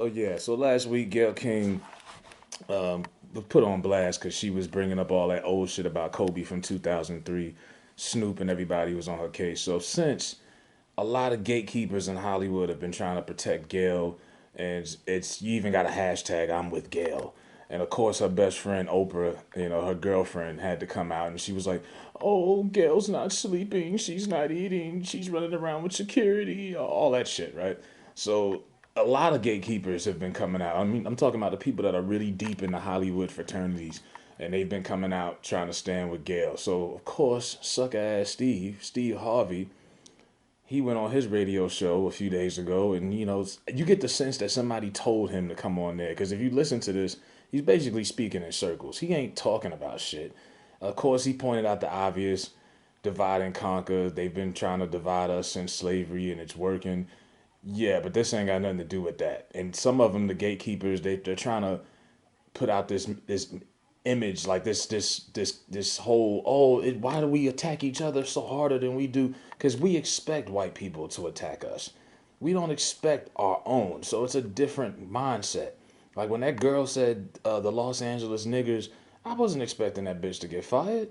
Oh yeah. So last week, Gayle King was put on blast because she was bringing up all that old shit about Kobe from 2003. Snoop and everybody was on her case. So since a lot of gatekeepers in Hollywood have been trying to protect Gayle, and it's you even got a hashtag I'm with Gayle. And of course, her best friend Oprah, her girlfriend, had to come out and she was like, "Oh, Gayle's not sleeping. She's not eating. She's running around with security. All that shit, right?" So a lot of gatekeepers have been coming out. I mean, I'm talking about the people that are really deep in the Hollywood fraternities, and they've been coming out trying to stand with Gayle. So of course, sucker ass Steve Harvey, he went on his radio show a few days ago, and you get the sense that somebody told him to come on there. Because if you listen to this, he's basically speaking in circles. He ain't talking about shit. Of course, he pointed out the obvious: divide and conquer. They've been trying to divide us since slavery, and it's working. Yeah, but this ain't got nothing to do with that. And some of them, the gatekeepers, they're trying to put out this image, like this whole, why do we attack each other so harder than we do? Because we expect white people to attack us. We don't expect our own. So it's a different mindset. Like when that girl said the Los Angeles niggers, I wasn't expecting that bitch to get fired.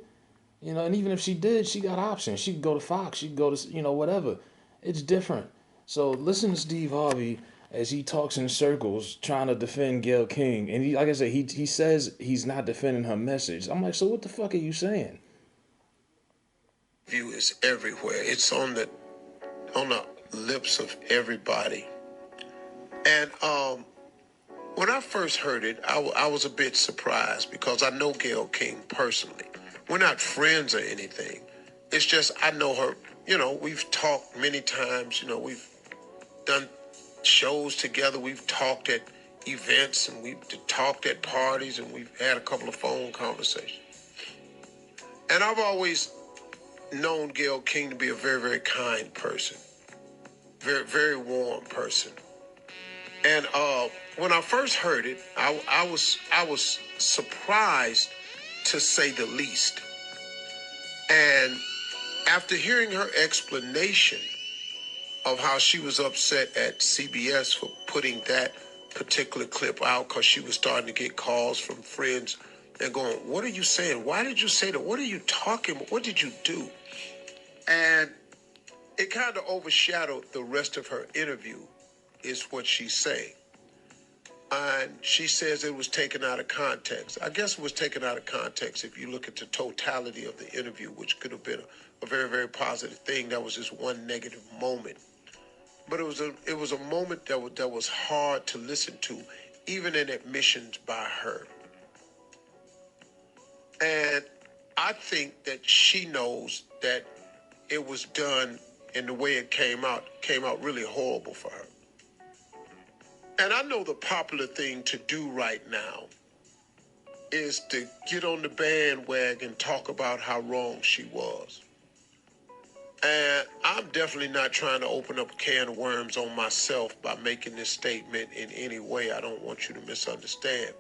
And even if she did, she got options. She could go to Fox. She could go to, whatever. It's different. So listen to Steve Harvey as he talks in circles trying to defend Gayle King. And he, like I said, he says he's not defending her message. I'm like, so what the fuck are you saying? View is everywhere. It's on the lips of everybody. And when I first heard it, I was a bit surprised because I know Gayle King personally. We're not friends or anything. It's just I know her. We've talked many times. We've done shows together. We've talked at events and we've talked at parties and we've had a couple of phone conversations. And I've always known Gayle King to be a very, very kind person, very, very warm person. And when I first heard it, I was surprised to say the least. And after hearing her explanation of how she was upset at CBS for putting that particular clip out because she was starting to get calls from friends and going, "What are you saying? Why did you say that? What are you talking about? What did you do?" And it kind of overshadowed the rest of her interview, is what she's saying. And she says it was taken out of context. I guess it was taken out of context if you look at the totality of the interview, which could have been a very, very positive thing. That was just one negative moment. But it was a moment that was hard to listen to, even in admissions by her. And I think that she knows that it was done and the way it came out really horrible for her. And I know the popular thing to do right now is to get on the bandwagon and talk about how wrong she was. And I'm definitely not trying to open up a can of worms on myself by making this statement in any way. I don't want you to misunderstand.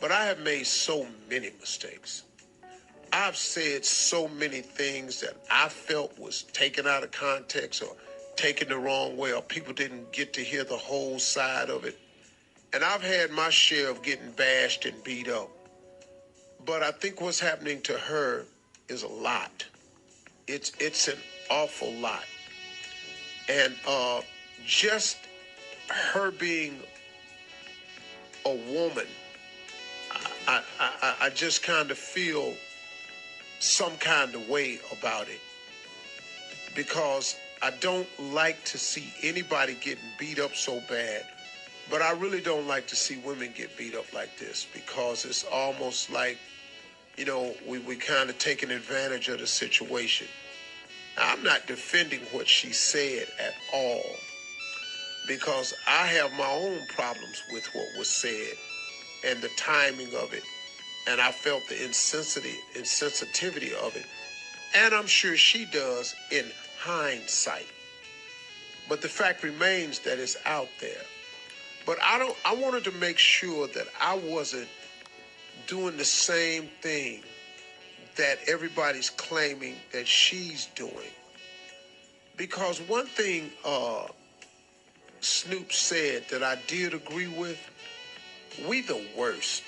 But I have made so many mistakes. I've said so many things that I felt was taken out of context or taken the wrong way, or people didn't get to hear the whole side of it. And I've had my share of getting bashed and beat up. But I think what's happening to her is a lot. It's an awful lot. And just her being a woman, I just kind of feel some kind of way about it, because I don't like to see anybody getting beat up so bad, but I really don't like to see women get beat up like this, because it's almost like, we kind of taking advantage of the situation. Now, I'm not defending what she said at all, because I have my own problems with what was said and the timing of it. And I felt the insensitivity of it. And I'm sure she does in hindsight. But the fact remains that it's out there. But I wanted to make sure that I wasn't doing the same thing that everybody's claiming that she's doing. Because one thing Snoop said that I did agree with, we the worst.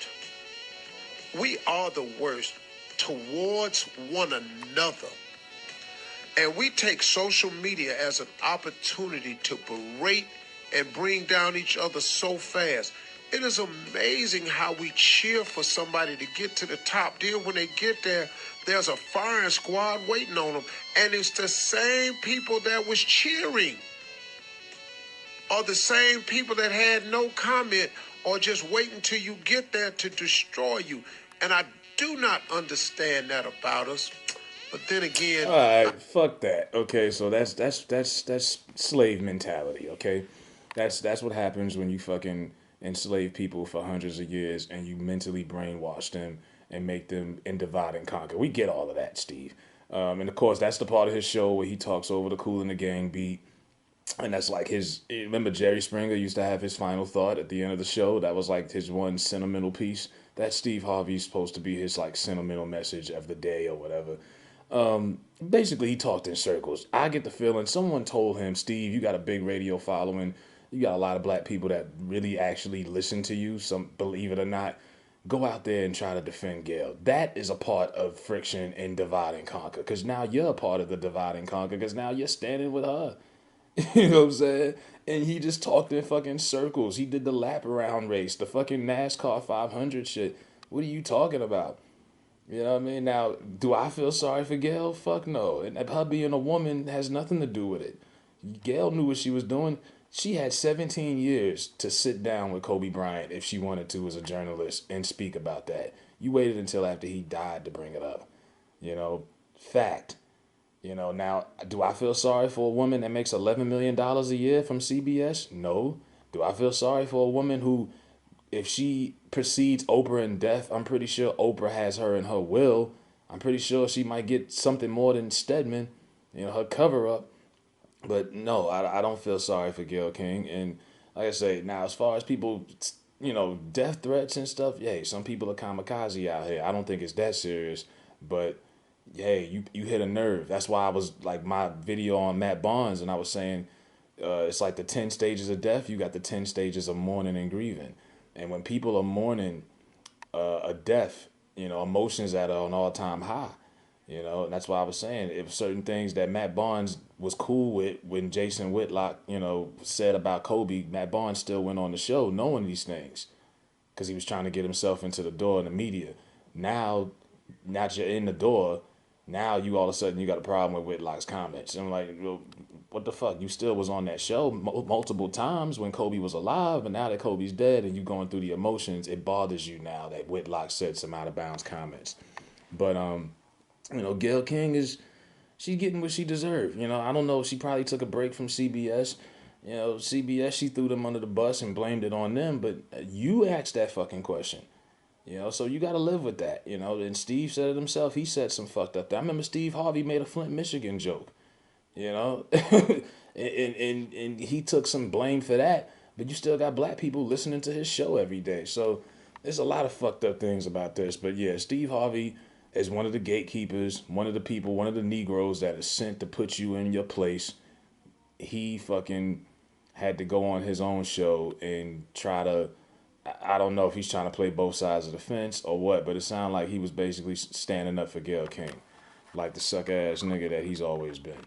We are the worst towards one another. And we take social media as an opportunity to berate and bring down each other so fast. It is amazing how we cheer for somebody to get to the top. Then when they get there, there's a firing squad waiting on them. And it's the same people that was cheering, or the same people that had no comment, or just waiting till you get there to destroy you. And I do not understand that about us. But then again, All right, fuck that. Okay, so that's slave mentality. Okay, that's what happens when you fucking enslave people for hundreds of years and you mentally brainwash them and make them in divide and conquer. We get all of that, Steve. And of course, that's the part of his show where he talks over the Kool and the Gang beat. And that's like his. Remember, Jerry Springer used to have his final thought at the end of the show. That was like his one sentimental piece. That Steve Harvey's supposed to be his like sentimental message of the day or whatever. Basically, he talked in circles. I get the feeling someone told him, Steve, you got a big radio following. You got a lot of black people that really actually listen to you. Some, believe it or not, go out there and try to defend Gayle. That is a part of friction and divide and conquer. Because now you're a part of the divide and conquer. Because now you're standing with her. You know what I'm saying? And he just talked in fucking circles. He did the lap around race, the fucking NASCAR 500 shit. What are you talking about? You know what I mean? Now, do I feel sorry for Gayle? Fuck no. And her being a woman has nothing to do with it. Gayle knew what she was doing. She had 17 years to sit down with Kobe Bryant if she wanted to as a journalist and speak about that. You waited until after he died to bring it up. You know, fact. You know, now, do I feel sorry for a woman that makes $11 million dollars a year from CBS? No. Do I feel sorry for a woman who, if she precedes Oprah in death, I'm pretty sure Oprah has her in her will. I'm pretty sure she might get something more than Stedman, you know, her cover up. But no, I don't feel sorry for Gayle King. And like I say, now as far as people, you know, death threats and stuff, yeah, some people are kamikaze out here. I don't think it's that serious, but hey, you hit a nerve. That's why I was like my video on Matt Barnes, and I was saying it's like the 10 stages of death. You got the 10 stages of mourning and grieving. And when people are mourning a death, you know, emotions that are on all time high. You know, and that's why I was saying if certain things that Matt Barnes was cool with when Jason Whitlock, you know, said about Kobe, Matt Barnes still went on the show knowing these things because he was trying to get himself into the door in the media. Now, now you're in the door, now you all of a sudden you got a problem with Whitlock's comments. And I'm like, well, what the fuck? You still was on that show multiple times when Kobe was alive, but now that Kobe's dead and you going through the emotions, it bothers you now that Whitlock said some out of bounds comments. But you know, Gayle King is she's getting what she deserved. You know, I don't know. She probably took a break from CBS. You know, CBS, she threw them under the bus and blamed it on them. But you asked that fucking question. You know, so you got to live with that. You know, and Steve said it himself. He said some fucked up thing. I remember Steve Harvey made a Flint, Michigan joke. You know, and he took some blame for that. But you still got black people listening to his show every day. So there's a lot of fucked up things about this. But yeah, Steve Harvey is one of the gatekeepers, one of the people, one of the Negroes that is sent to put you in your place. He fucking had to go on his own show and try to, I don't know if he's trying to play both sides of the fence or what, but it sounded like he was basically standing up for Gayle King, like the suck ass nigga that he's always been.